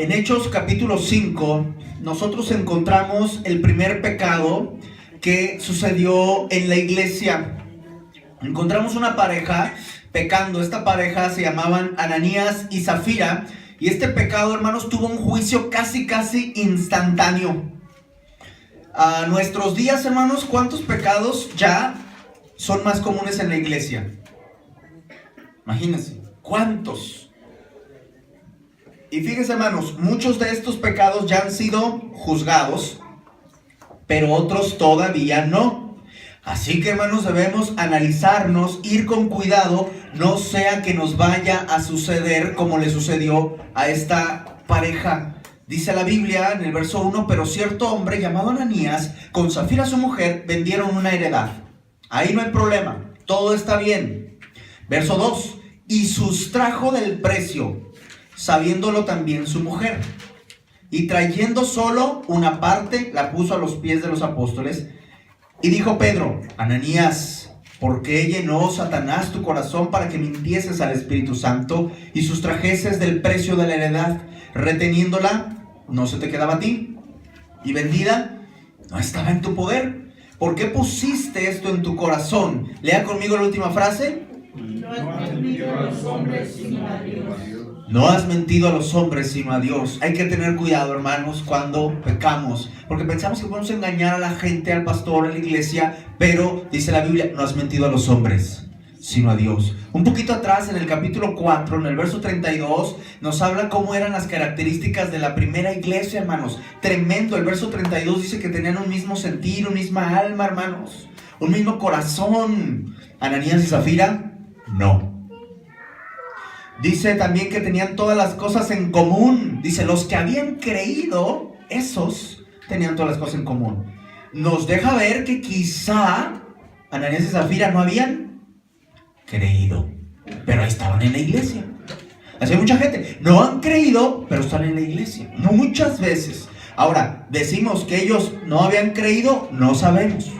En Hechos capítulo 5, nosotros encontramos el primer pecado que sucedió en la iglesia. Encontramos una pareja pecando. Esta pareja se llamaban Ananías y Zafira. Y este pecado, hermanos, tuvo un juicio casi instantáneo. A nuestros días, hermanos, ¿cuántos pecados ya son más comunes en la iglesia? Imagínense, ¿cuántos? Y fíjense, hermanos, muchos de estos pecados ya han sido juzgados, pero otros todavía no. Así que, hermanos, debemos analizarnos, ir con cuidado, no sea que nos vaya a suceder como le sucedió a esta pareja. Dice la Biblia en el verso 1, pero cierto hombre llamado Ananías, con Zafira su mujer, vendieron una heredad. Ahí no hay problema, todo está bien. Verso 2, y sustrajo del precio, sabiéndolo también su mujer, y trayendo solo una parte, la puso a los pies de los apóstoles, y dijo Pedro, Ananías, ¿por qué llenó Satanás tu corazón para que mintieses al Espíritu Santo y sustrajeses del precio de la heredad, reteniéndola, no se te quedaba a ti, y vendida, no estaba en tu poder? ¿Por qué pusiste esto en tu corazón? Lea conmigo la última frase. No has mentido a los hombres sino a Dios. No has mentido a los hombres sino a Dios. Hay que tener cuidado, hermanos, cuando pecamos, porque pensamos que podemos engañar a la gente, al pastor, a la iglesia, pero dice la Biblia, no has mentido a los hombres sino a Dios. Un poquito atrás, en el capítulo 4, en el verso 32, nos habla cómo eran las características de la primera iglesia, hermanos. Tremendo. El verso 32 dice que tenían un mismo sentir, una misma alma, hermanos, un mismo corazón. Ananías y Zafira, no. Dice también que tenían todas las cosas en común. Dice, los que habían creído, esos tenían todas las cosas en común. Nos deja ver que quizá Ananías y Zafira no habían creído, pero ahí estaban en la iglesia. Así hay mucha gente, no han creído, pero están en la iglesia, muchas veces. Ahora, decimos que ellos no habían creído, no sabemos,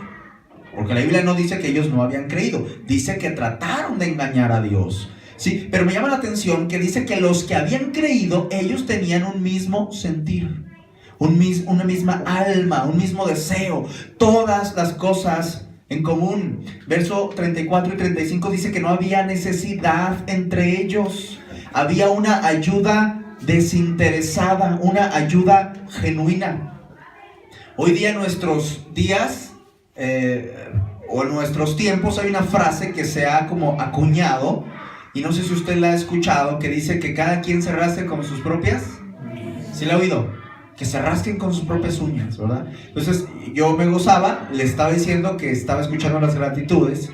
porque la Biblia no dice que ellos no habían creído, dice que trataron de engañar a Dios. Sí, pero me llama la atención que dice que los que habían creído, ellos tenían un mismo sentir, una misma alma, un mismo deseo, todas las cosas en común. Verso 34 y 35 dice que no había necesidad entre ellos. Había una ayuda desinteresada, una ayuda genuina. Hoy día en nuestros días o en nuestros tiempos hay una frase que se ha como acuñado, y no sé si usted la ha escuchado, que dice que cada quien se rasque con sus propias. ¿Sí la ha oído? Que se rasquen con sus propias uñas, ¿verdad? Entonces yo me gozaba, le estaba diciendo que estaba escuchando las gratitudes,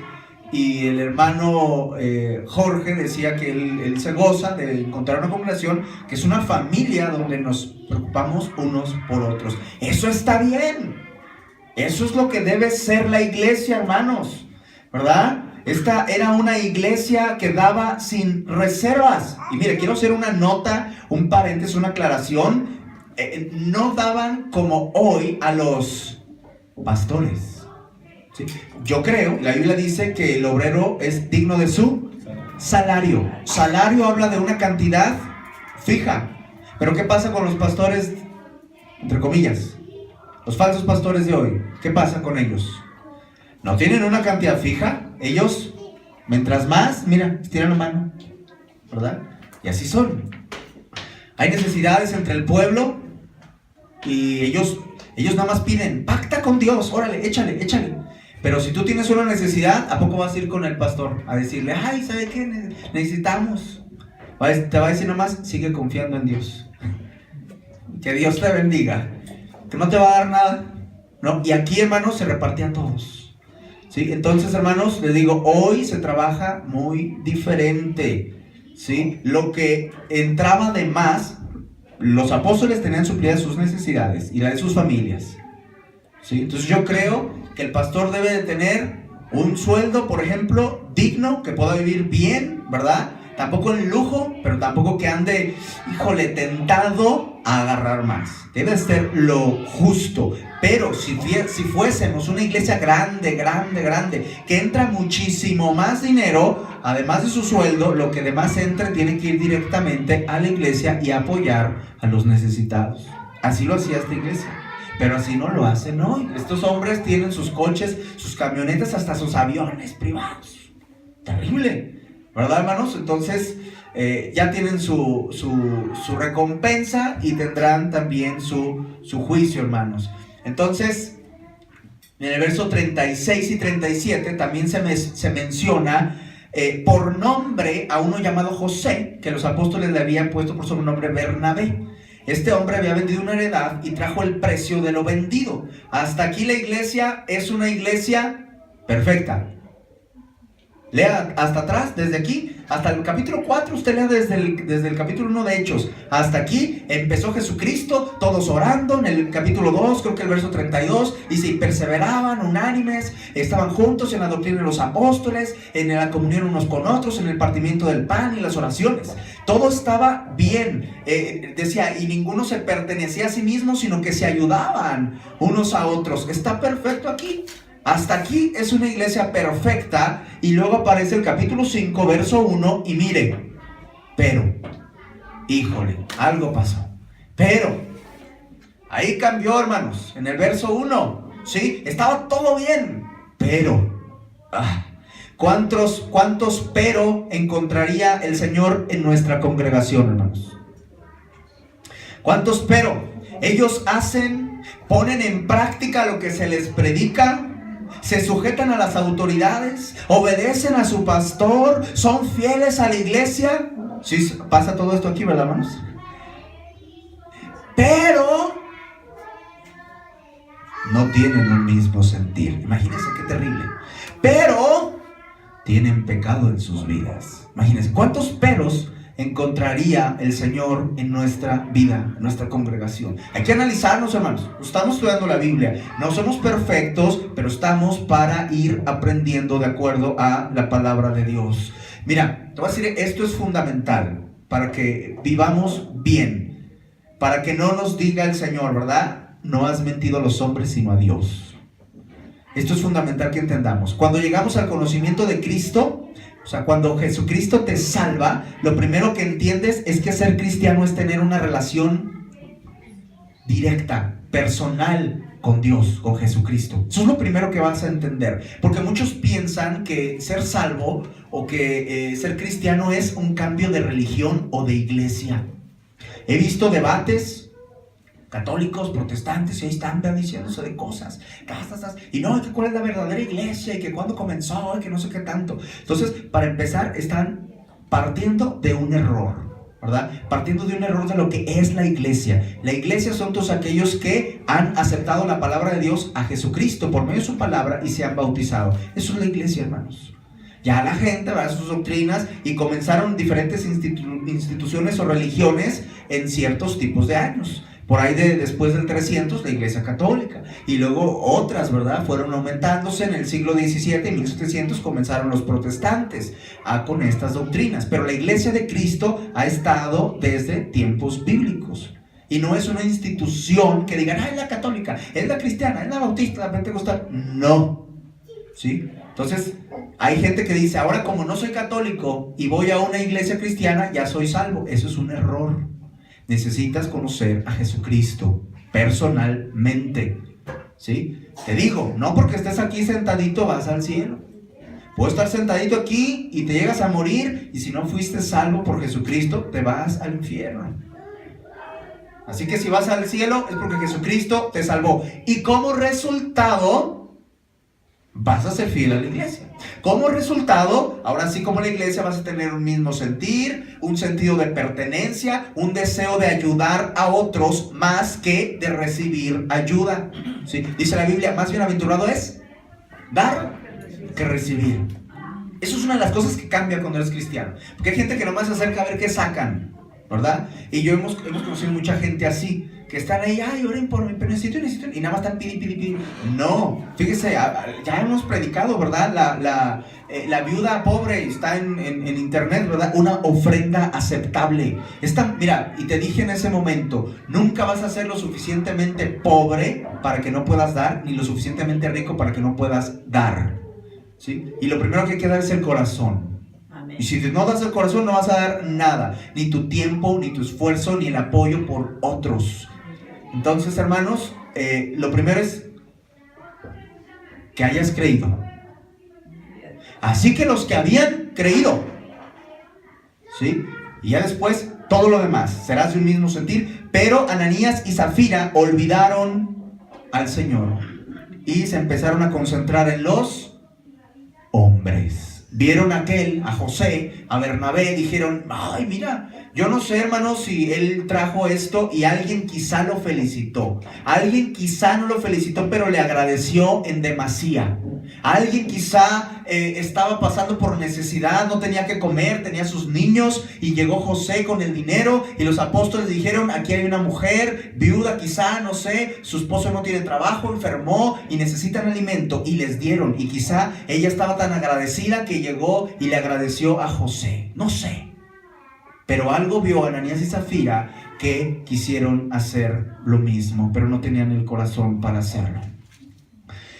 y el hermano Jorge decía que él se goza de encontrar una congregación que es una familia donde nos preocupamos unos por otros. Eso está bien, eso es lo que debe ser la iglesia, hermanos, ¿verdad? Esta era una iglesia que daba sin reservas. Y mire, quiero hacer una nota, un paréntesis, una aclaración. No daban como hoy a los pastores, ¿sí? Yo creo, la Biblia dice que el obrero es digno de su salario. Salario habla de una cantidad fija. Pero ¿qué pasa con los pastores, entre comillas, los falsos pastores de hoy? ¿Qué pasa con ellos? No tienen una cantidad fija. Ellos, mientras más, mira, estiran la mano, ¿verdad? Y así son. Hay necesidades entre el pueblo y ellos nada más piden, pacta con Dios, órale, échale. Pero si tú tienes una necesidad, ¿a poco vas a ir con el pastor a decirle, ay, ¿sabe qué necesitamos? Te va a decir nomás, sigue confiando en Dios. Que Dios te bendiga. Que no te va a dar nada, ¿no? Y aquí, hermanos, se repartían todos. ¿Sí? Entonces, hermanos, les digo, hoy se trabaja muy diferente, ¿sí? Lo que entraba de más, los apóstoles tenían suplidas sus necesidades y la de sus familias, ¿sí? Entonces yo creo que el pastor debe de tener un sueldo, por ejemplo, digno, que pueda vivir bien, ¿verdad? tampoco en lujo, pero tampoco que ande, híjole, tentado a agarrar más. Debe ser lo justo. Pero si fuésemos una iglesia grande, que entra muchísimo más dinero, además de su sueldo, lo que demás entre tiene que ir directamente a la iglesia y apoyar a los necesitados. Así lo hacía esta iglesia. Pero así no lo hacen hoy. Estos hombres tienen sus coches, sus camionetas, hasta sus aviones privados. Terrible, ¿verdad, hermanos? Entonces ya tienen su recompensa y tendrán también su juicio, hermanos. Entonces, en el verso 36 y 37 también se menciona por nombre a uno llamado José, que los apóstoles le habían puesto por sobrenombre Bernabé. Este hombre había vendido una heredad y trajo el precio de lo vendido. Hasta aquí la iglesia es una iglesia perfecta. Lea hasta atrás, desde aquí, hasta el capítulo 4, usted lea desde el capítulo 1 de Hechos. Hasta aquí empezó Jesucristo, todos orando. En el capítulo 2, creo que el verso 32, dice, y perseveraban unánimes, estaban juntos en la doctrina de los apóstoles, en la comunión unos con otros, en el partimiento del pan y las oraciones. Todo estaba bien, decía, y ninguno se pertenecía a sí mismo, sino que se ayudaban unos a otros. Está perfecto aquí. Hasta aquí es una iglesia perfecta. Y luego aparece el capítulo 5, verso 1. Y mire, pero, híjole, algo pasó. Pero, ahí cambió, hermanos. En el verso 1, ¿sí? Estaba todo bien. Pero, ¿cuántos pero encontraría el Señor en nuestra congregación, hermanos? ¿Cuántos pero? Ellos ponen en práctica lo que se les predica. Se sujetan a las autoridades, obedecen a su pastor, son fieles a la iglesia. Sí, pasa todo esto aquí, ¿verdad, hermanos? Pero no tienen un mismo sentir. Imagínense qué terrible. Pero tienen pecado en sus vidas. Imagínense cuántos peros encontraría el Señor en nuestra vida, en nuestra congregación. Hay que analizarnos, hermanos. Estamos estudiando la Biblia. No somos perfectos, pero estamos para ir aprendiendo de acuerdo a la palabra de Dios. Mira, te voy a decir, esto es fundamental para que vivamos bien, para que no nos diga el Señor, ¿verdad? No has mentido a los hombres, sino a Dios. Esto es fundamental que entendamos. Cuando llegamos al conocimiento de Cristo, o sea, cuando Jesucristo te salva, lo primero que entiendes es que ser cristiano es tener una relación directa, personal con Dios, con Jesucristo. Eso es lo primero que vas a entender. Porque muchos piensan que ser salvo o que ser cristiano es un cambio de religión o de iglesia. He visto debates católicos, protestantes, y ahí están diciéndose de cosas, y no, que cuál es la verdadera iglesia, y que cuándo comenzó, y que no sé qué tanto. Entonces, para empezar, están partiendo de un error, ¿verdad? Partiendo de un error de lo que es la iglesia. La iglesia son todos aquellos que han aceptado la palabra de Dios, a Jesucristo, por medio de su palabra, y se han bautizado. Eso es la iglesia, hermanos. Ya la gente va a sus doctrinas y comenzaron diferentes instituciones o religiones en ciertos tipos de años. Por ahí después del 300, la Iglesia Católica. Y luego otras, ¿verdad? Fueron aumentándose en el siglo XVII y 1700 comenzaron los protestantes con estas doctrinas. Pero la Iglesia de Cristo ha estado desde tiempos bíblicos. Y no es una institución que digan, es la católica, es la cristiana, es la bautista, la pentecostal. No. ¿Sí? Entonces, hay gente que dice, ahora como no soy católico y voy a una iglesia cristiana, ya soy salvo. Eso es un error. Necesitas conocer a Jesucristo personalmente, ¿sí? Te digo, no porque estés aquí sentadito vas al cielo. Puedes estar sentadito aquí y te llegas a morir, y si no fuiste salvo por Jesucristo, te vas al infierno. Así que si vas al cielo es porque Jesucristo te salvó. Y como resultado, vas a ser fiel a la iglesia. Como resultado, ahora sí, como la iglesia, vas a tener un mismo sentir, un sentido de pertenencia, un deseo de ayudar a otros más que de recibir ayuda. ¿Sí? Dice la Biblia, más bienaventurado es dar que recibir. Eso es una de las cosas que cambia cuando eres cristiano. Porque hay gente que nomás se acerca a ver qué sacan, ¿verdad? Y yo hemos conocido mucha gente así, que están ahí, ay, oren por mí, pero necesito, y nada más están pidi. No, fíjese, ya hemos predicado, ¿verdad? La viuda pobre está en internet, ¿verdad? Una ofrenda aceptable. Mira, y te dije en ese momento, nunca vas a ser lo suficientemente pobre para que no puedas dar, ni lo suficientemente rico para que no puedas dar, ¿sí? Y lo primero que hay que dar es el corazón. Y si no das el corazón, no vas a dar nada, ni tu tiempo, ni tu esfuerzo, ni el apoyo por otros. Entonces, hermanos, lo primero es que hayas creído. Así que los que habían creído, ¿sí? Y ya después, todo lo demás, serás de un mismo sentir. Pero Ananías y Zafira olvidaron al Señor y se empezaron a concentrar en los hombres. Vieron a José, a Bernabé, dijeron, ay, mira, yo no sé, hermanos, si él trajo esto y alguien quizá lo felicitó. Alguien quizá no lo felicitó, pero le agradeció en demasía. Alguien quizá estaba pasando por necesidad, no tenía que comer, tenía sus niños y llegó José con el dinero y los apóstoles dijeron, aquí hay una mujer viuda quizá, no sé, su esposo no tiene trabajo, enfermó y necesitan alimento, y les dieron, y quizá ella estaba tan agradecida que llegó y le agradeció a José, no sé, pero algo vio Ananías y Zafira que quisieron hacer lo mismo, pero no tenían el corazón para hacerlo.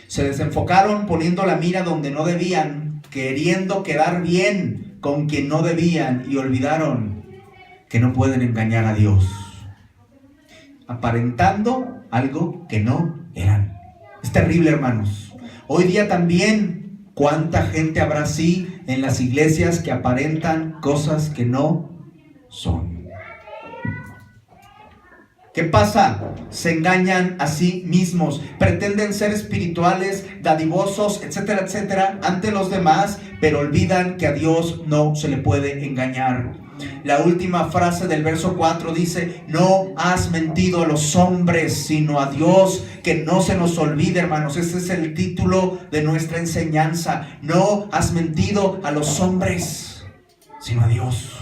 Se desenfocaron poniendo la mira donde no debían, queriendo quedar bien con quien no debían, y olvidaron que no pueden engañar a Dios, aparentando algo que no eran. Es terrible, hermanos. Hoy día también, ¿cuánta gente habrá así en las iglesias que aparentan cosas que no son? ¿Qué pasa? Se engañan a sí mismos, pretenden ser espirituales, dadivosos, etcétera, etcétera, ante los demás, pero olvidan que a Dios no se le puede engañar. La última frase del verso 4 dice, no has mentido a los hombres, sino a Dios. Que no se nos olvide, hermanos, ese es el título de nuestra enseñanza. No has mentido a los hombres, sino a Dios.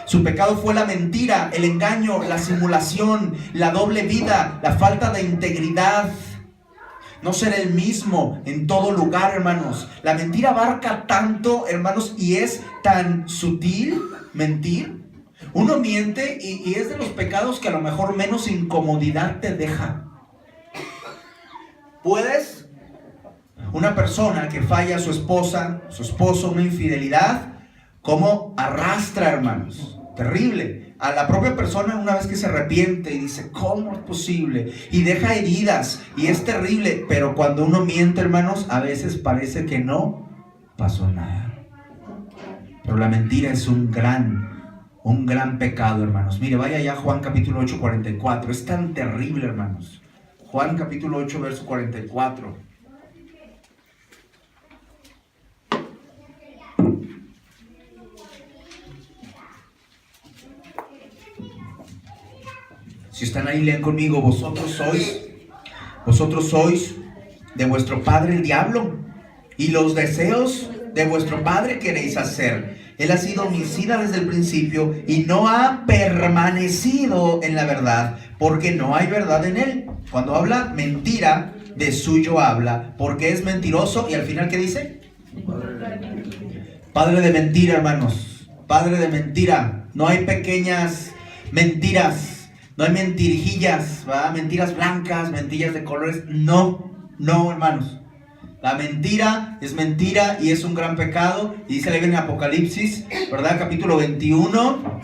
Su pecado fue la mentira, el engaño, la simulación, la doble vida, la falta de integridad. No ser el mismo en todo lugar, hermanos. La mentira abarca tanto, hermanos, y es tan sutil mentir. Uno miente y es de los pecados que a lo mejor menos incomodidad te deja. Puedes, una persona que falla a su esposa, su esposo, una infidelidad, ¿cómo arrastra, hermanos? Terrible. A la propia persona una vez que se arrepiente y dice, ¿cómo es posible? Y deja heridas y es terrible. Pero cuando uno miente, hermanos, a veces parece que no pasó nada. Pero la mentira es un gran pecado, hermanos. Mire, vaya ya a Juan capítulo 8, 44. Es tan terrible, hermanos. Juan capítulo 8, verso 44. Si están ahí, lean conmigo. Vosotros sois de vuestro padre el diablo, y los deseos de vuestro padre queréis hacer. Él ha sido homicida desde el principio y no ha permanecido en la verdad, porque no hay verdad en él. Cuando habla mentira, de suyo habla, porque es mentiroso. Y al final, ¿qué dice? Padre de mentira, hermanos. Padre de mentira. No hay pequeñas mentiras. No hay mentirijillas, ¿verdad? Mentiras blancas, mentiras de colores. No, hermanos. La mentira es mentira y es un gran pecado. Y dice en Apocalipsis, ¿verdad? Capítulo 21,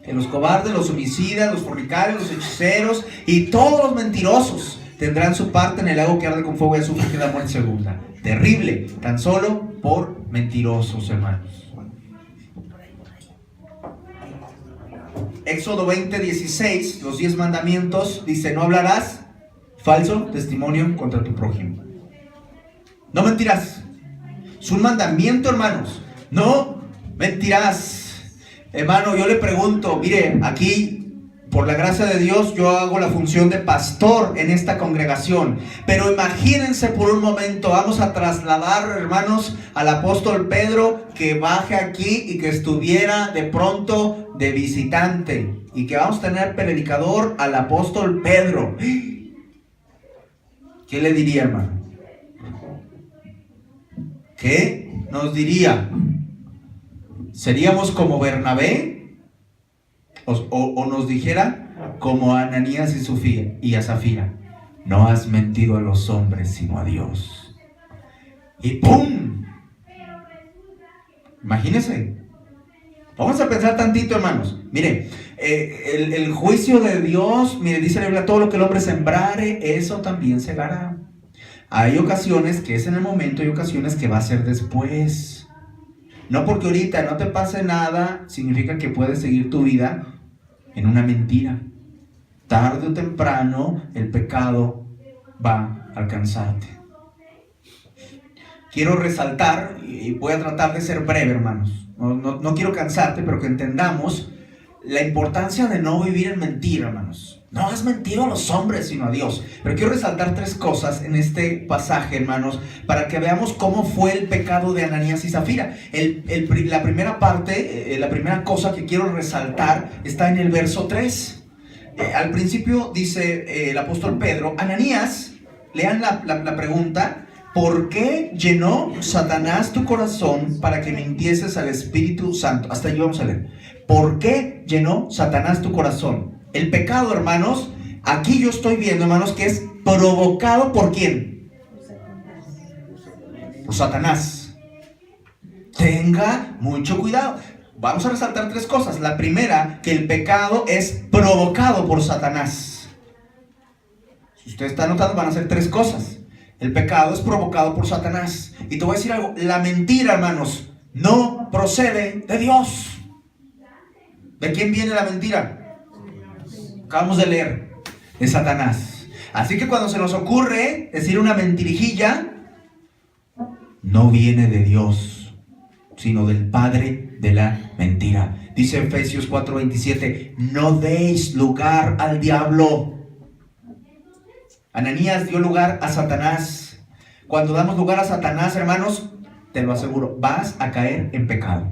que los cobardes, los homicidas, los fornicarios, los hechiceros y todos los mentirosos tendrán su parte en el lago que arde con fuego y azufre, que es la muerte segunda. Terrible, tan solo por mentirosos, hermanos. Éxodo 20:16, los 10 mandamientos, dice, no hablarás falso testimonio contra tu prójimo. No mentirás. Es un mandamiento, hermanos. No mentirás. Hermano, yo le pregunto, mire, aquí, por la gracia de Dios, yo hago la función de pastor en esta congregación. Pero imagínense por un momento, vamos a trasladar, hermanos, al apóstol Pedro, que baje aquí y que estuviera de pronto de visitante. y que vamos a tener predicador al apóstol Pedro. ¿Qué le diría, hermano? ¿Qué nos diría? ¿Seríamos como Bernabé? ¿O nos dijera como a Ananías y a Zafira? No has mentido a los hombres sino a Dios. Y ¡pum! Imagínense. Vamos a pensar tantito, hermanos. Mire, el juicio de Dios, mire, dice la Biblia, todo lo que el hombre sembrare, eso también segará. Hay ocasiones que es en el momento, hay ocasiones que va a ser después. No porque ahorita no te pase nada, significa que puedes seguir tu vida en una mentira. Tarde o temprano, el pecado va a alcanzarte. Quiero resaltar, y voy a tratar de ser breve, hermanos. No quiero cansarte, pero que entendamos la importancia de no vivir en mentira, hermanos. No has mentido a los hombres, sino a Dios. Pero quiero resaltar 3 cosas en este pasaje, hermanos, para que veamos cómo fue el pecado de Ananías y Zafira. La primera parte, la primera cosa que quiero resaltar está en el verso 3. Al principio dice el apóstol Pedro, Ananías, lean la pregunta, ¿por qué llenó Satanás tu corazón para que mintieses al Espíritu Santo? Hasta ahí vamos a leer. ¿Por qué llenó Satanás tu corazón? El pecado, hermanos, aquí yo estoy viendo, hermanos, que es provocado ¿por quién? Por Satanás. Tenga mucho cuidado. Vamos a resaltar 3 cosas. La primera, que el pecado es provocado por Satanás. Si usted está anotando, van a ser 3 cosas. El pecado es provocado por Satanás. Y te voy a decir algo, la mentira, hermanos, no procede de Dios. ¿De quién viene la mentira? Acabamos de leer, de Satanás. Así que cuando se nos ocurre decir una mentirijilla, no viene de Dios, sino del padre de la mentira. Dice Efesios 4:27, no deis lugar al diablo. Ananías dio lugar a Satanás. Cuando damos lugar a Satanás, hermanos, te lo aseguro, vas a caer en pecado.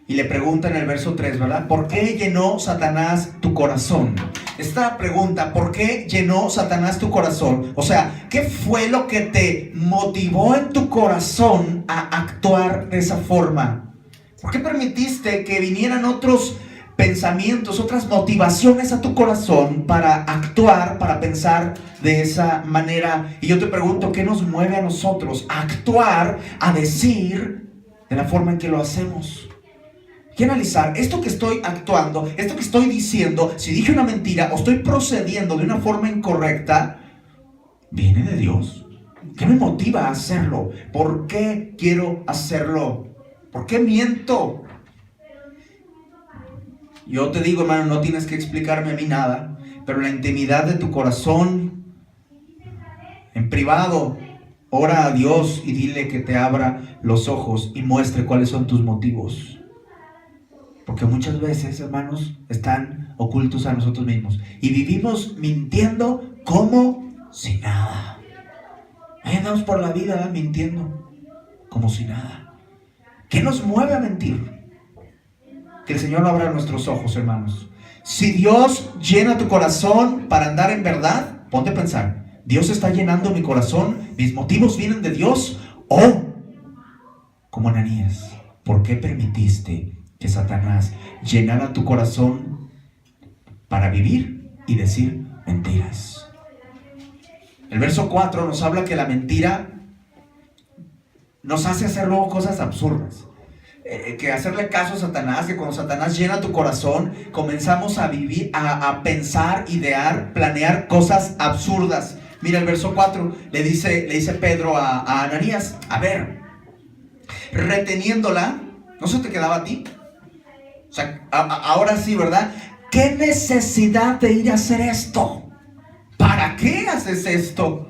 Y le pregunta en el verso 3, ¿verdad? ¿Por qué llenó Satanás tu corazón? Esta pregunta, ¿por qué llenó Satanás tu corazón? O sea, ¿qué fue lo que te motivó en tu corazón a actuar de esa forma? ¿Por qué permitiste que vinieran otros pensamientos, otras motivaciones a tu corazón para actuar, para pensar de esa manera? Y yo te pregunto, ¿qué nos mueve a nosotros a actuar, a decir de la forma en que lo hacemos? Hay que analizar esto que estoy actuando, esto que estoy diciendo, si dije una mentira o estoy procediendo de una forma incorrecta, ¿viene de Dios? ¿Qué me motiva a hacerlo? ¿Por qué quiero hacerlo? ¿Por qué miento? Yo te digo, hermano, no tienes que explicarme a mí nada, pero la intimidad de tu corazón, en privado, ora a Dios y dile que te abra los ojos y muestre cuáles son tus motivos. Porque muchas veces, hermanos, están ocultos a nosotros mismos. Y vivimos mintiendo como si nada. Ahí andamos por la vida, ¿verdad? Mintiendo como si nada. ¿Qué nos mueve a mentir? Que el Señor abra nuestros ojos, hermanos. Si Dios llena tu corazón para andar en verdad, ponte a pensar, ¿Dios está llenando mi corazón? ¿Mis motivos vienen de Dios? ¿O, como Ananías, por qué permitiste que Satanás llenara tu corazón para vivir y decir mentiras? El verso 4 nos habla que la mentira nos hace hacer luego cosas absurdas. Que hacerle caso a Satanás, que cuando Satanás llena tu corazón, comenzamos a vivir, a pensar, idear, planear cosas absurdas. Mira el verso 4, le dice Pedro a Ananías, a ver, reteniéndola, ¿no se te quedaba a ti? O sea, ahora sí, ¿verdad? ¿Qué necesidad de ir a hacer esto? ¿Para qué haces esto?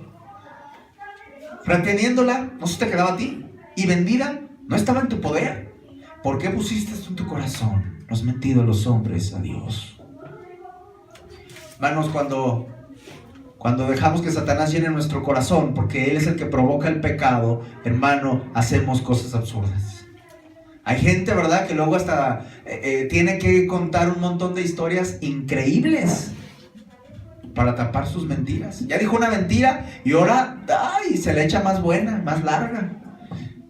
Reteniéndola, ¿no se te quedaba a ti? Y vendida, ¿no estaba en tu poder? ¿Por qué pusiste esto en tu corazón? No has mentido a los hombres, a Dios. Hermanos, cuando dejamos que Satanás llene nuestro corazón, porque Él es el que provoca el pecado, hermano, hacemos cosas absurdas. Hay gente, ¿verdad?, que luego hasta tiene que contar un montón de historias increíbles para tapar sus mentiras. Ya dijo una mentira y ahora se le echa más buena, más larga.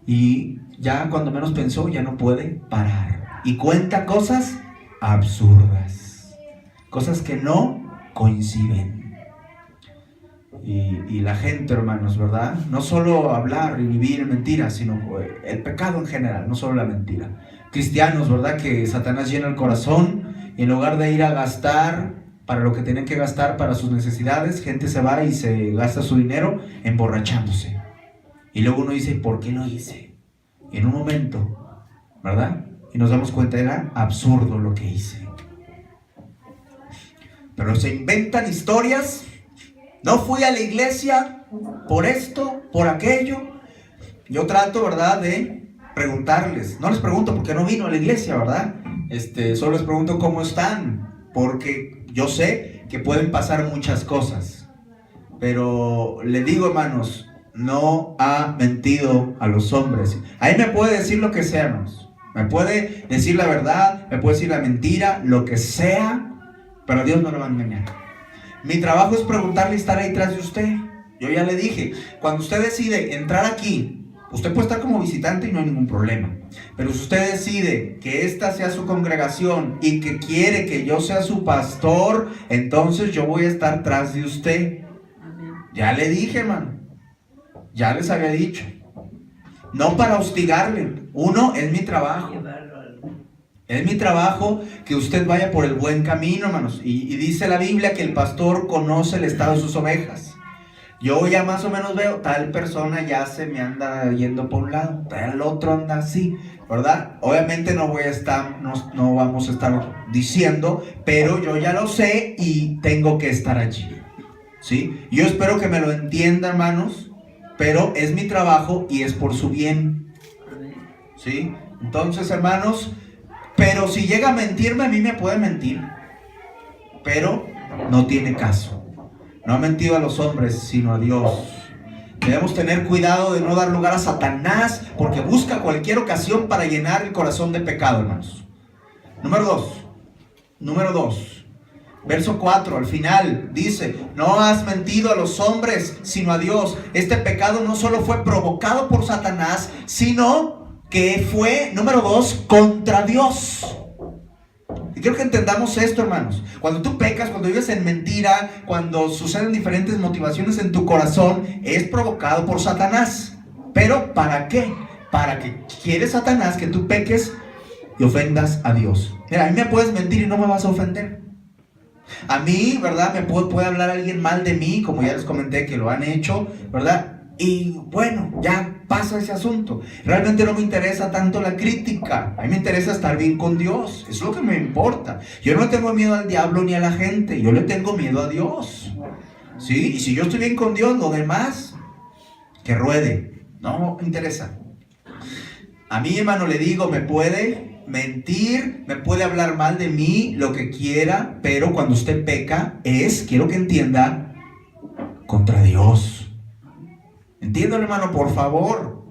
Y ya cuando menos pensó, ya no puede parar. Y cuenta cosas absurdas, cosas que no coinciden. Y la gente, hermanos, ¿verdad? No solo hablar y vivir mentiras, sino el pecado en general, no solo la mentira. Cristianos, ¿verdad?, que Satanás llena el corazón y en lugar de ir a gastar para lo que tienen que gastar para sus necesidades, gente se va y se gasta su dinero emborrachándose. Y luego uno dice, ¿por qué lo hice? Y en un momento, ¿verdad?, y nos damos cuenta, era absurdo lo que hice. Pero se inventan historias. No fui a la iglesia por esto, por aquello. Yo trato, ¿verdad?, de preguntarles. No les pregunto por qué no vino a la iglesia, ¿verdad? Solo les pregunto cómo están, porque yo sé que pueden pasar muchas cosas. Pero le digo, hermanos, no ha mentido a los hombres. Ahí me puede decir lo que sea, hermanos. Me puede decir la verdad, me puede decir la mentira, lo que sea, pero Dios no lo va a engañar. Mi trabajo es preguntarle y estar ahí tras de usted. Yo ya le dije, cuando usted decide entrar aquí, usted puede estar como visitante y no hay ningún problema. Pero si usted decide que esta sea su congregación y que quiere que yo sea su pastor, entonces yo voy a estar tras de usted. Ya le dije, hermano. Ya les había dicho. No para hostigarle. Uno, es mi trabajo. Es mi trabajo que usted vaya por el buen camino, hermanos. Y dice la Biblia que el pastor conoce el estado de sus ovejas. Yo ya más o menos veo, tal persona ya se me anda yendo por un lado, tal otro anda así, ¿verdad? Obviamente no vamos a estar diciendo, pero yo ya lo sé y tengo que estar allí, ¿sí? Yo espero que me lo entiendan, hermanos, pero es mi trabajo y es por su bien, ¿sí? Entonces, hermanos, pero si llega a mentirme, a mí me puede mentir, pero no tiene caso. No ha mentido a los hombres, sino a Dios. Debemos tener cuidado de no dar lugar a Satanás, porque busca cualquier ocasión para llenar el corazón de pecado, hermanos. Número 2. Verso 4, al final, dice, no has mentido a los hombres, sino a Dios. Este pecado no solo fue provocado por Satanás, sino que fue, número 2, contra Dios. Y quiero que entendamos esto, hermanos. Cuando tú pecas, cuando vives en mentira, cuando suceden diferentes motivaciones en tu corazón, es provocado por Satanás. ¿Pero para qué? Para que quiere Satanás que tú peques y ofendas a Dios. Mira, a mí me puedes mentir y no me vas a ofender. A mí, ¿verdad? Me puede hablar alguien mal de mí, como ya les comenté que lo han hecho, ¿verdad? Y bueno, ya pasa ese asunto. Realmente no me interesa tanto la crítica. A mí me interesa estar bien con Dios. Es lo que me importa. Yo no tengo miedo al diablo ni a la gente. Yo le tengo miedo a Dios. ¿Sí? Y si yo estoy bien con Dios, lo demás, que ruede. No me interesa. A mí, hermano, le digo, me puede mentir, me puede hablar mal de mí, lo que quiera, pero cuando usted peca quiero que entienda, contra Dios. Entiéndalo, hermano, por favor,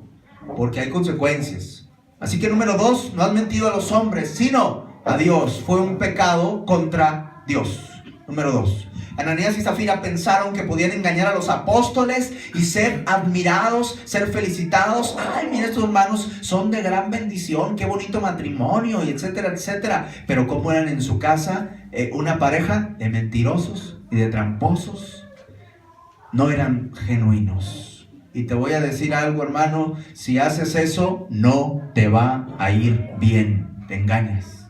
porque hay consecuencias. Así que número 2, no has mentido a los hombres, sino a Dios. Fue un pecado contra Dios. Número 2. Ananías y Zafira pensaron que podían engañar a los apóstoles y ser admirados, ser felicitados. Ay, mira, estos hermanos son de gran bendición, qué bonito matrimonio, y etcétera, etcétera. Pero ¿cómo eran en su casa? Una pareja de mentirosos y de tramposos. No eran genuinos. Y te voy a decir algo, hermano, si haces eso, no te va a ir bien, te engañas.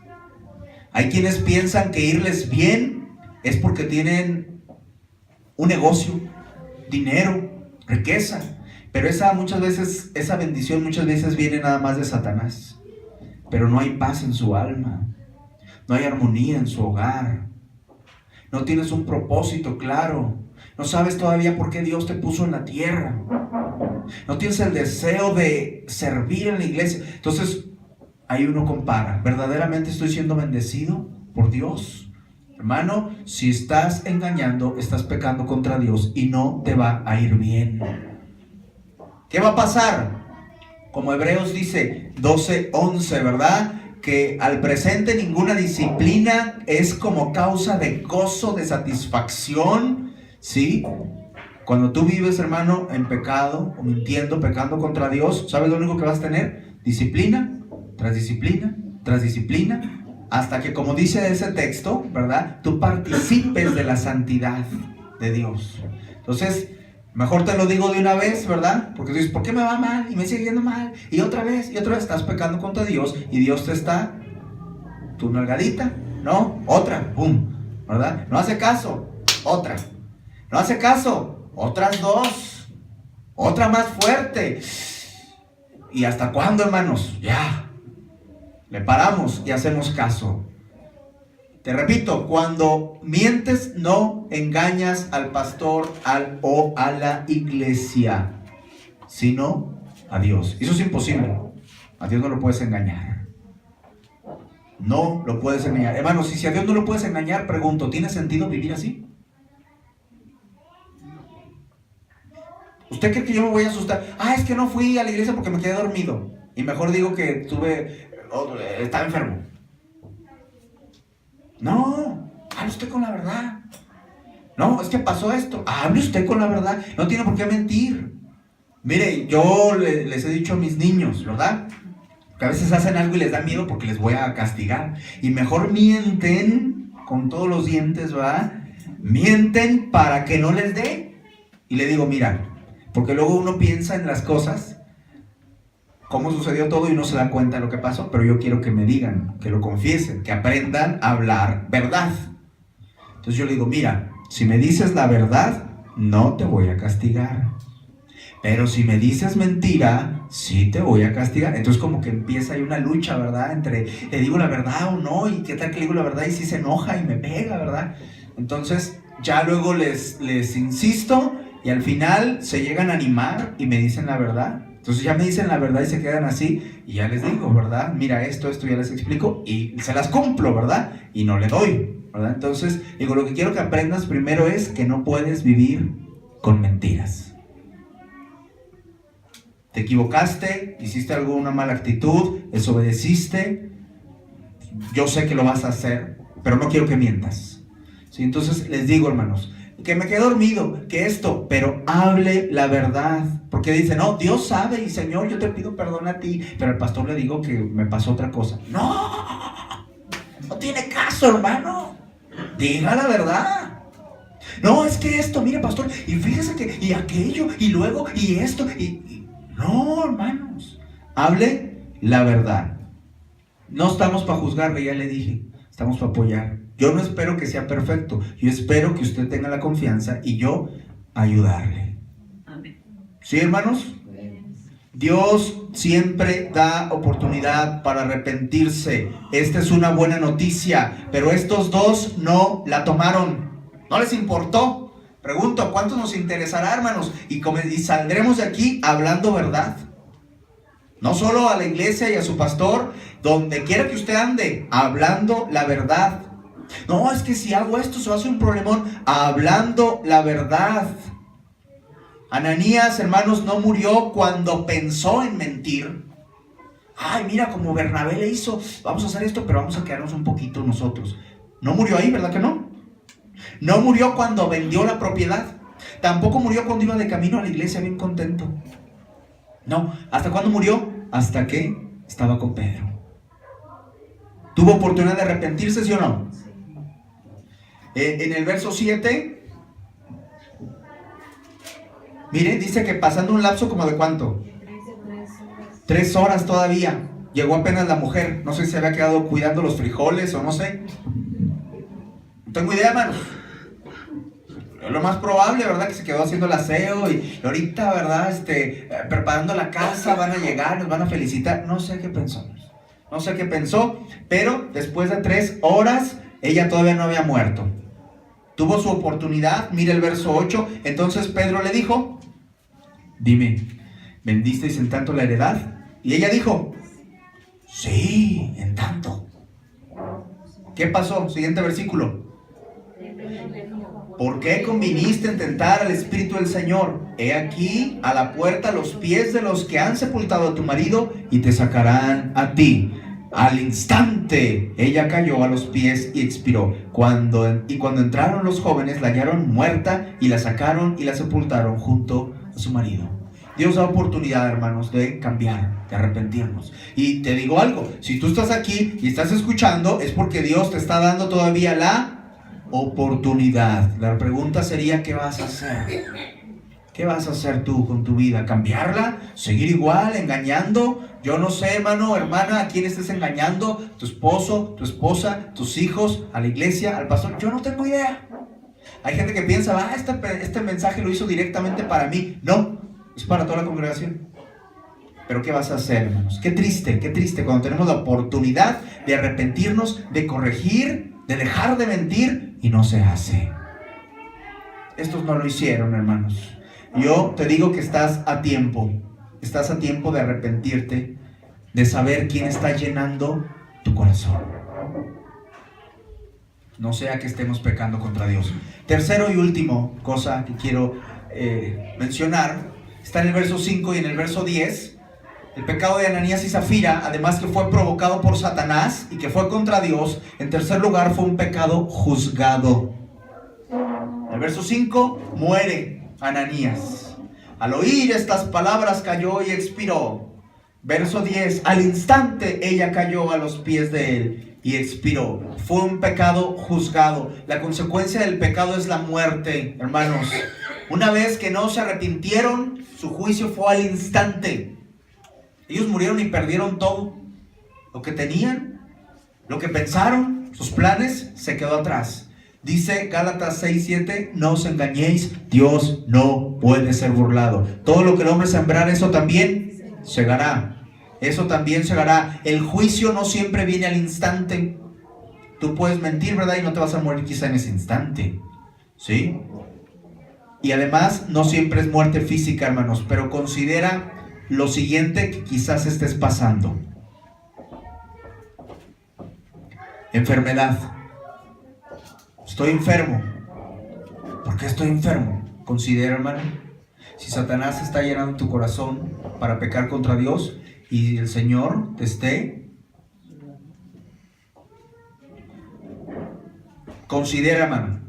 Hay quienes piensan que irles bien es porque tienen un negocio, dinero, riqueza, pero esa bendición muchas veces viene nada más de Satanás. Pero no hay paz en su alma, no hay armonía en su hogar, no tienes un propósito claro, no sabes todavía por qué Dios te puso en la tierra. No tienes el deseo de servir en la iglesia. Entonces, ahí uno compara. ¿Verdaderamente estoy siendo bendecido por Dios? Hermano, si estás engañando, estás pecando contra Dios y no te va a ir bien. ¿Qué va a pasar? como Hebreos dice 12:11, ¿verdad? Que al presente ninguna disciplina es como causa de gozo, de satisfacción, ¿sí? Cuando tú vives, hermano, en pecado o mintiendo, pecando contra Dios, ¿sabes lo único que vas a tener? Disciplina, tras disciplina, tras disciplina, hasta que, como dice ese texto, ¿verdad? Tú participes de la santidad de Dios. Entonces, mejor te lo digo de una vez, ¿verdad? Porque tú dices, ¿por qué me va mal? Y me sigue yendo mal. Y otra vez estás pecando contra Dios y Dios te está, tu nalgadita, ¿no? Otra, pum, ¿verdad? No hace caso, otra. No hace caso, otras dos. Otra más fuerte. ¿Y hasta cuándo, hermanos? Ya. Le paramos y hacemos caso. Te repito, cuando mientes no engañas al pastor o a la iglesia, sino a Dios. Eso es imposible. A Dios no lo puedes engañar. No lo puedes engañar. Hermanos, si a Dios no lo puedes engañar, pregunto, ¿tiene sentido vivir así? ¿Usted cree que yo me voy a asustar? Es que no fui a la iglesia porque me quedé dormido. Y mejor digo que estaba enfermo. No, hable usted con la verdad. No, es que pasó esto. Hable usted con la verdad. No tiene por qué mentir. Mire, yo les he dicho a mis niños, ¿verdad? Que a veces hacen algo y les da miedo porque les voy a castigar. Y mejor mienten con todos los dientes, ¿verdad? Mienten para que no les dé. Y le digo, mira, porque luego uno piensa en las cosas, cómo sucedió todo y no se da cuenta de lo que pasó, pero yo quiero que me digan, que lo confiesen, que aprendan a hablar verdad. Entonces yo le digo, mira, si me dices la verdad, no te voy a castigar. Pero si me dices mentira, sí te voy a castigar. Entonces como que empieza ahí una lucha, ¿verdad? Entre, ¿le digo la verdad o no? ¿Y qué tal que le digo la verdad y sí se enoja y me pega, ¿verdad? Entonces ya luego les insisto y al final se llegan a animar y me dicen la verdad. Entonces ya me dicen la verdad y se quedan así y ya les digo, ¿verdad? Mira, esto ya les explico y se las cumplo, ¿verdad? Y no le doy, ¿verdad? Entonces, digo, lo que quiero que aprendas primero es que no puedes vivir con mentiras. Te equivocaste, hiciste alguna mala actitud, desobedeciste, yo sé que lo vas a hacer, pero no quiero que mientas. ¿Sí? Entonces les digo, hermanos, que me quedé dormido, que esto, pero hable la verdad. Porque dice, no, Dios sabe y Señor, yo te pido perdón a ti, pero al pastor le digo que me pasó otra cosa. No tiene caso, hermano. Diga la verdad. No, es que esto, mire, pastor, y fíjese que, y aquello, y luego, y esto, no, hermanos. Hable la verdad. No estamos para juzgarle, ya le dije. Estamos para apoyar. Yo no espero que sea perfecto. Yo espero que usted tenga la confianza y yo ayudarle. Amén. ¿Sí, hermanos? Dios siempre da oportunidad para arrepentirse. Esta es una buena noticia, pero estos dos no la tomaron. No les importó. Pregunto, ¿cuántos nos interesará, hermanos? Y saldremos de aquí hablando verdad. No solo a la iglesia y a su pastor, donde quiera que usted ande, hablando la verdad. No, es que si hago esto se va a hacer un problemón. Hablando la verdad. Ananías, hermanos, no murió cuando pensó en mentir. Ay, mira, como Bernabé le hizo, vamos a hacer esto, pero vamos a quedarnos un poquito nosotros. No murió ahí, ¿verdad que no? No murió cuando vendió la propiedad. Tampoco murió cuando iba de camino a la iglesia bien contento. No, ¿hasta cuándo murió? Hasta que estaba con Pedro. ¿Tuvo oportunidad de arrepentirse, sí o no? En el verso 7, mire, dice que pasando un lapso como de ¿cuánto? 3 horas todavía. Llegó apenas la mujer. No sé si se había quedado cuidando los frijoles o no sé. No tengo idea, hermano. Es lo más probable, ¿verdad? Que se quedó haciendo el aseo y ahorita, ¿verdad? Preparando la casa, van a llegar, nos van a felicitar. No sé qué pensó. No sé qué pensó, pero después de 3 horas, ella todavía no había muerto. Tuvo su oportunidad, mira el verso 8. Entonces Pedro le dijo, dime, ¿vendisteis en tanto la heredad? Y ella dijo, sí, en tanto. ¿Qué pasó? Siguiente versículo. ¿Por qué conviniste en tentar al Espíritu del Señor? He aquí a la puerta los pies de los que han sepultado a tu marido y te sacarán a ti. Al instante ella cayó a los pies y expiró. Cuando entraron los jóvenes, la hallaron muerta y la sacaron y la sepultaron junto a su marido. Dios da oportunidad, hermanos, de cambiar, de arrepentirnos. Y te digo algo, si tú estás aquí y estás escuchando, es porque Dios te está dando todavía la oportunidad. La pregunta sería, ¿qué vas a hacer? ¿Qué vas a hacer tú con tu vida? ¿Cambiarla? ¿Seguir igual? ¿Engañando? Yo no sé, hermano, hermana, a quién estés engañando, tu esposo, tu esposa, tus hijos, a la iglesia, al pastor. Yo no tengo idea. Hay gente que piensa, este mensaje lo hizo directamente para mí. No, es para toda la congregación. Pero ¿qué vas a hacer, hermanos? Qué triste cuando tenemos la oportunidad de arrepentirnos, de corregir, de dejar de mentir y no se hace. Estos no lo hicieron, hermanos. Yo te digo que estás a tiempo de arrepentirte, de saber quién está llenando tu corazón. No sea que estemos pecando contra Dios. Tercero y último cosa que quiero mencionar, está en el verso 5 y en el verso 10. El pecado de Ananías y Zafira, además que fue provocado por Satanás y que fue contra Dios, en tercer lugar fue un pecado juzgado. En el verso 5, muere Ananías. Al oír estas palabras cayó y expiró. Verso 10, al instante ella cayó a los pies de él y expiró. Fue un pecado juzgado. La consecuencia del pecado es la muerte, hermanos. Una vez que no se arrepintieron, su juicio fue al instante. Ellos murieron y perdieron todo. Lo que tenían, lo que pensaron, sus planes, se quedó atrás. Dice Gálatas 6:7, no os engañéis, Dios no puede ser burlado. Todo lo que el hombre sembrar, eso también segará. Eso también segará. El juicio no siempre viene al instante. Tú puedes mentir, ¿verdad? Y no te vas a morir quizá en ese instante. ¿Sí? Y además, no siempre es muerte física, hermanos. Pero considera lo siguiente que quizás estés pasando. Enfermedad. Estoy enfermo. ¿Por qué estoy enfermo? Considera, hermano, si Satanás está llenando tu corazón para pecar contra Dios y el Señor te esté. Considera, hermano.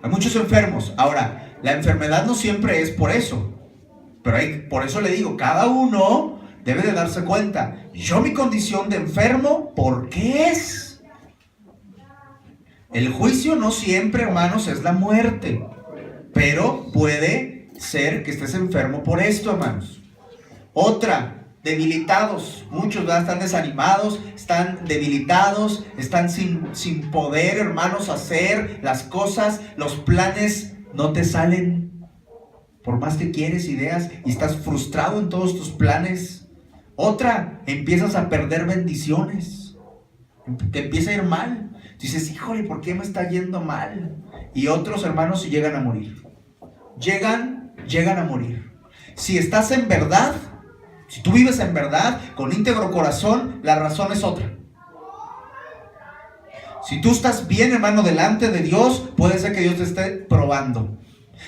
Hay muchos enfermos. Ahora, la enfermedad no siempre es por eso. Pero por eso le digo, cada uno debe de darse cuenta. Yo mi condición de enfermo, ¿por qué es? El juicio no siempre, hermanos, es la muerte. Pero puede ser que estés enfermo por esto, hermanos. Otra, debilitados. Muchos, ¿verdad?, están desanimados, están debilitados, están sin poder, hermanos, hacer las cosas. Los planes no te salen. Por más que quieres ideas y estás frustrado en todos tus planes. Otra, empiezas a perder bendiciones. Te empieza a ir mal. Dices, híjole, ¿por qué me está yendo mal? Y otros, hermanos, si llegan a morir. Llegan a morir. Si estás en verdad, si tú vives en verdad, con íntegro corazón, la razón es otra. Si tú estás bien, hermano, delante de Dios, puede ser que Dios te esté probando.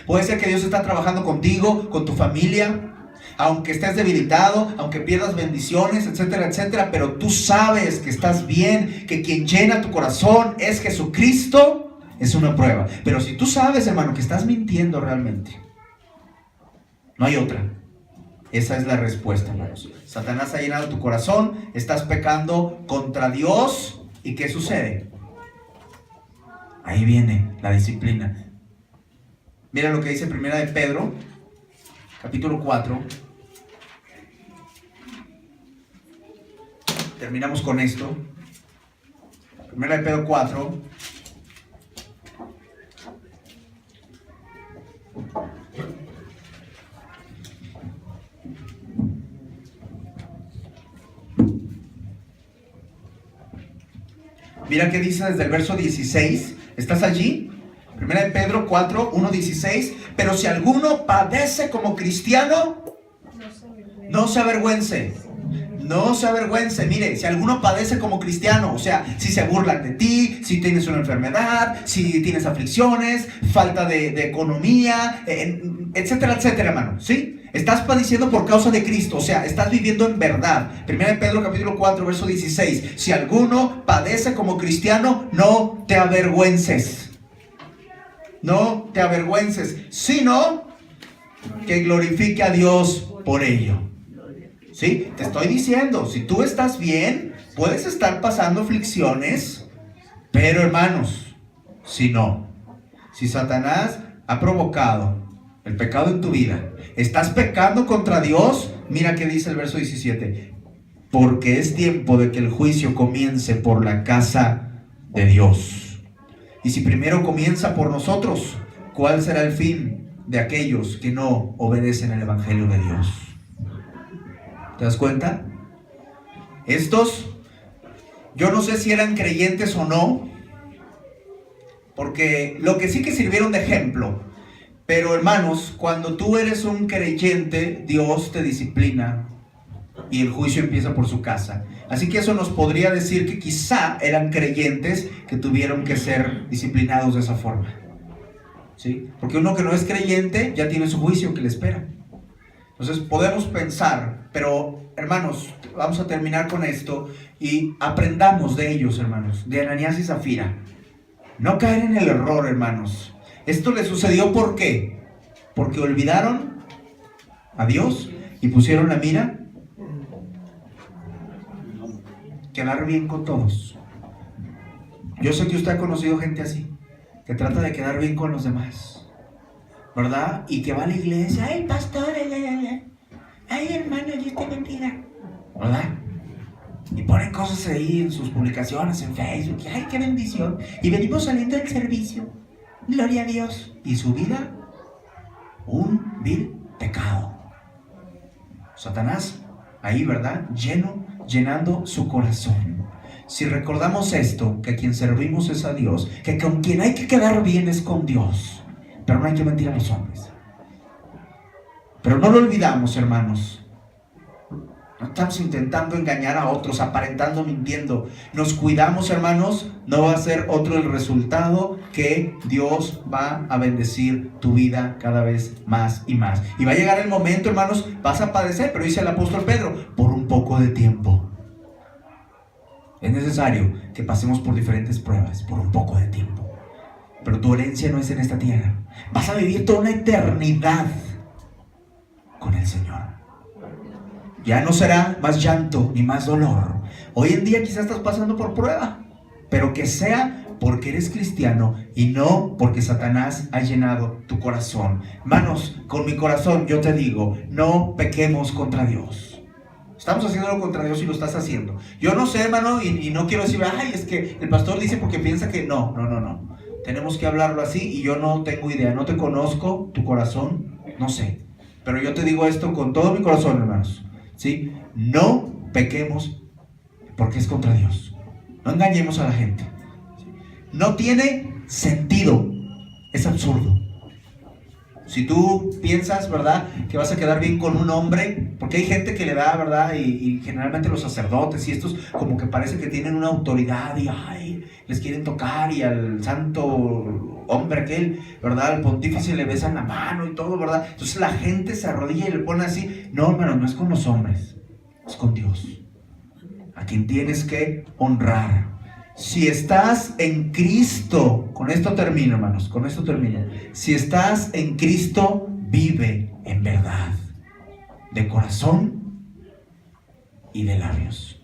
Puede ser que Dios está trabajando contigo, con tu familia, aunque estés debilitado, aunque pierdas bendiciones, etcétera, etcétera, pero tú sabes que estás bien, que quien llena tu corazón es Jesucristo, es una prueba. Pero si tú sabes, hermano, que estás mintiendo realmente, no hay otra. Esa es la respuesta, hermanos. Satanás ha llenado tu corazón, estás pecando contra Dios, ¿y qué sucede? Ahí viene la disciplina. Mira lo que dice Primera de Pedro, capítulo 4. Terminamos con esto. Primera de Pedro 4. Mira qué dice desde el verso 16. ¿Estás allí? Primera de Pedro 4, 1, 16. Pero si alguno padece como cristiano, no se avergüence. No se avergüence. Mire, si alguno padece como cristiano, o sea, si se burlan de ti, si tienes una enfermedad, si tienes aflicciones, falta de economía, etcétera, etcétera, hermano, ¿sí? Estás padeciendo por causa de Cristo, o sea, estás viviendo en verdad. 1 Pedro capítulo 4, verso 16. Si alguno padece como cristiano, no te avergüences. No te avergüences, sino que glorifique a Dios por ello. ¿Sí? Te estoy diciendo, si tú estás bien, puedes estar pasando aflicciones, pero hermanos, si no, si Satanás ha provocado el pecado en tu vida, estás pecando contra Dios, mira que dice el verso 17, porque es tiempo de que el juicio comience por la casa de Dios. Y si primero comienza por nosotros, ¿cuál será el fin de aquellos que no obedecen el evangelio de Dios? ¿Te das cuenta? Estos, yo no sé si eran creyentes o no, porque lo que sí que sirvieron de ejemplo. Pero hermanos, cuando tú eres un creyente, Dios te disciplina y el juicio empieza por su casa. Así que eso nos podría decir que quizá eran creyentes que tuvieron que ser disciplinados de esa forma, ¿sí? Porque uno que no es creyente ya tiene su juicio que le espera. Entonces podemos pensar, pero hermanos, vamos a terminar con esto y aprendamos de ellos, hermanos, de Ananías y Zafira. No caer en el error, hermanos. Esto le sucedió ¿por qué? Porque olvidaron a Dios y pusieron la mira quedar bien con todos. Yo sé que usted ha conocido gente así, que trata de quedar bien con los demás, ¿verdad? Y que va a la iglesia, ay pastor, ay hermano, Dios te bendiga, ¿verdad? Y ponen cosas ahí en sus publicaciones en Facebook, ay qué bendición, y venimos saliendo del servicio, gloria a Dios, y su vida, un vil pecado. Satanás, ahí, ¿verdad? Llenando su corazón. Si recordamos esto, que a quien servimos es a Dios, que con quien hay que quedar bien es con Dios, pero no hay que mentir a los hombres. Pero no lo olvidamos, hermanos. No estamos intentando engañar a otros, aparentando, mintiendo. Nos cuidamos, hermanos, no va a ser otro el resultado que Dios va a bendecir tu vida cada vez más y más. Y va a llegar el momento, hermanos, vas a padecer, pero dice el apóstol Pedro, por un poco de tiempo. Es necesario que pasemos por diferentes pruebas, por un poco de tiempo. Pero tu herencia no es en esta tierra. Vas a vivir toda una eternidad con el Señor. Ya no será más llanto ni más dolor. Hoy en día quizás estás pasando por prueba, pero que sea porque eres cristiano y no porque Satanás ha llenado tu corazón. Hermanos, con mi corazón yo te digo, no pequemos contra Dios. Estamos haciéndolo contra Dios y lo estás haciendo. Yo no sé, hermano, y no quiero decir, ay, es que el pastor dice porque piensa que no. Tenemos que hablarlo así y yo no tengo idea, no te conozco, tu corazón, no sé. Pero yo te digo esto con todo mi corazón, hermanos. ¿Sí? No pequemos porque es contra Dios. No engañemos a la gente. ¿Sí? No tiene sentido. Es absurdo. Si tú piensas, ¿verdad?, que vas a quedar bien con un hombre, porque hay gente que le da, ¿verdad?, y generalmente los sacerdotes y estos como que parece que tienen una autoridad y ay, les quieren tocar y al santo hombre aquel, ¿verdad?, al pontífice le besan la mano y todo, ¿verdad? Entonces la gente se arrodilla y le pone así. No, hermano, no es con los hombres, es con Dios, a quien tienes que honrar. Si estás en Cristo, con esto termino, hermanos, con esto termino. Si estás en Cristo, vive en verdad, de corazón y de labios.